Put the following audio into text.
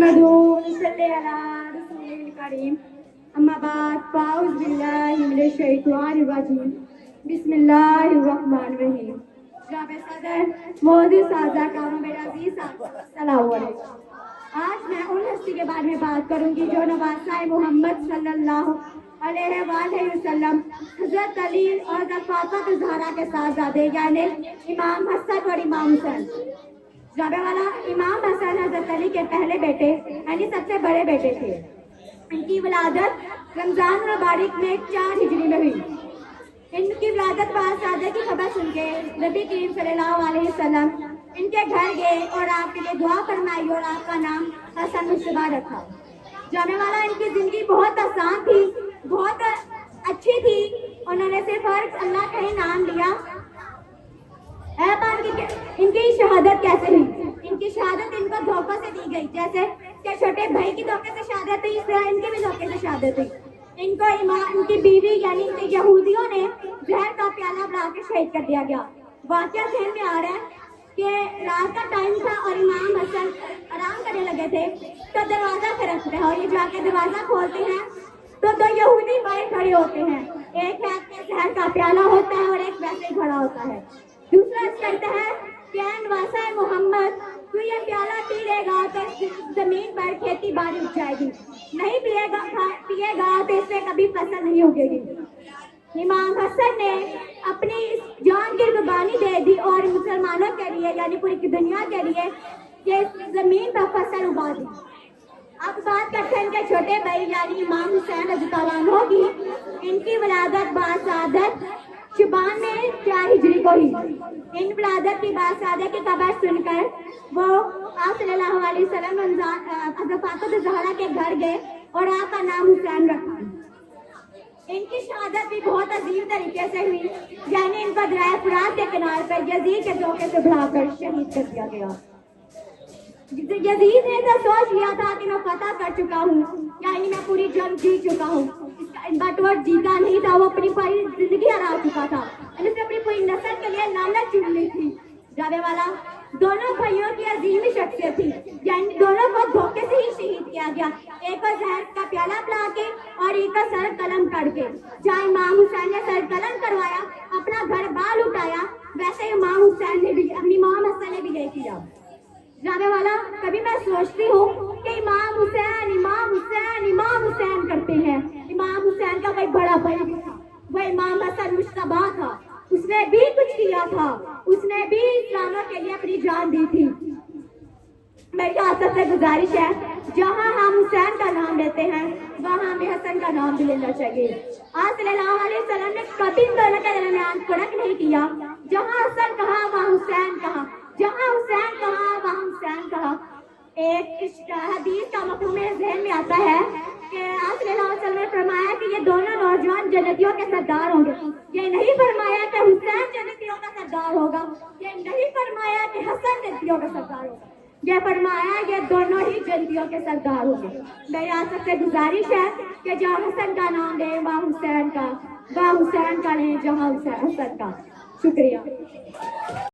نحمدہ ونصلی علی رسولہ الکریم اما بعد فاعوذ باللہ من الشیطان الرجیم بسم اللہ الرحمن الرحیم. جناب صدر مودی سازہ کاروں میرے عزیز السلام علیکم. آج میں ان ہستی کے بارے میں بات کروں گی جو نواسہ محمد صلی اللہ علیہ وآلہ وسلم حضرت علی اور فاطمہ الزہرا کے صاحبزادے یعنی امام حسن اور امام حسین. جناب والا امام حسن حضرت علی کے پہلے بیٹے یعنی سب سے بڑے بیٹے تھے. ان کی ولادت رمضان المبارک میں 4 ہجری میں ہوئی. ان کی ولادت بعد کی خبر سن کے نبی کریم صلی اللہ علیہ وسلم ان کے گھر گئے اور آپ کے لیے دعا فرمائی اور آپ کا نام حسن مشتبہ رکھا. جانے والا ان کی زندگی بہت آسان تھی, بہت اچھی تھی. انہوں نے صرف اللہ کا ہی نام لیا. ان کی شہادت کیسے ہوئی؟ ان کی شہادت ان کو دھوکے سے دی گئی. جیسے کہ چھوٹے بھائی کی دھوکے سے شہادت ہوئی, اس طرح ان کی بھی دھوکے سے شہادت ہوئی. ان کو ان کی بیوی یعنی یہودیوں نے زہر کا پیالہ بنا کے شہید کر دیا گیا. واقعہ ذہن میں آ رہا ہے کہ رات کا ٹائم تھا اور امام حسن آرام کرنے لگے تھے تو دروازہ کھڑکتا ہے اور یہ جا کے دروازہ کھولتے ہیں تو 2 یہودی باہر کھڑے ہوتے ہیں. ایک ہاتھ میں زہر کا پیالہ ہوتا ہے اور ایک ویسے ہی کھڑا ہوتا ہے. دوسرا کہتا ہے کہ نواسہ محمد تو یہ پیالہ پی لے گا تو زمین پر کھیتی باڑی اٹھ جائے گی, نہیں پیے گا تو اس سے کبھی فصل نہیں اگے گی. امام حسن نے اپنی جان کی قربانی دے دی اور مسلمانوں کے لیے یعنی پوری دنیا کے لیے یہ زمین پر فصل اگا دی. اب بات کرتے ہیں ان کے چھوٹے بھائی یعنی امام حسین رضی اللہ عنہ کی. ان کی ولادت باسعادت شبان میں 4 ہجری کو ہوئی. ان ولادت کی باسعادت کی خبر سن کر وہ آپ صلی اللہ علیہ وسلم حضرت فاطمہ الزہرا کے گھر گئے اور آپ کا نام حسین رکھا. ان کی شہادت بھی بہت عظیم طریقے سے ہوئی. یعنی ان کو دریائے فرات کے کنارے پر یزید کے دھوکے سے بڑھا کر شہید کر دیا گیا. یزید نے تو سوچ لیا تھا کہ میں فتح کر چکا ہوں, یعنی میں پوری جنگ جیت چکا ہوں, بٹ وہ جیتا نہیں تھا. وہ اپنی پوری زندگی ہرا چکا تھا, اس نے اپنی پوری نسل کے لیے لعنت چن لی تھی. جانے والا دونوں بھائیوں کی عظیم شخصیت تھی, یعنی دونوں کو دھوکے سے ہی شہید کیا گیا. ایک کو زہر کا پیالہ پلا کے اور ایک کا سر قلم کر کے. جہاں امام حسین نے سر قلم کروایا, اپنا گھر بال اٹھایا, ویسے امام حسین نے بھی امام حسن نے بھی یہ کیا. جانے والا کبھی میں سوچتی ہوں کہ امام حسین امام حسین امام حسین کرتے ہیں. امام حسین کا کوئی بڑا بھائی بھی تھا, وہ امام حسن مشتبہ تھا. اس نے بھی کچھ کیا تھا, اس نے بھی اسلاموں کے لیے اپنی جان دی تھی. میری آپ سب سے گزارش ہے جہاں ہم حسین کا نام لیتے ہیں وہاں ہمیں حسن کا نام بھی لینا چاہیے. آپ صلی اللہ علیہ وسلم نے کبھی ان دونوں کے درمیان فرق نہیں کیا. جہاں حسن کہا وہاں حسین کہا, جہاں حسین کہا وہاں حسین کہا. ایک حدیث کا مفہوم میرے ذہن میں آتا ہے کہ آپ صلی اللہ علیہ وسلم نے فرمایا کہ یہ دونوں نوجوان جنتیوں کے سردار ہوں گے. یہ نہیں فرمایا کہ حسین جنتیوں کا سردار ہوگا, یہ نہیں فرمایا کہ حسن جنتیوں کا سردار ہوگا, یہ فرمایا یہ دونوں ہی جنتیوں کے سردار ہوں گے. میری آپ سب سے گزارش ہے کہ جہاں حسن کا نام لیں وہاں حسین کا, وہاں حسین کا لیں جہاں حسن کا. شکریہ.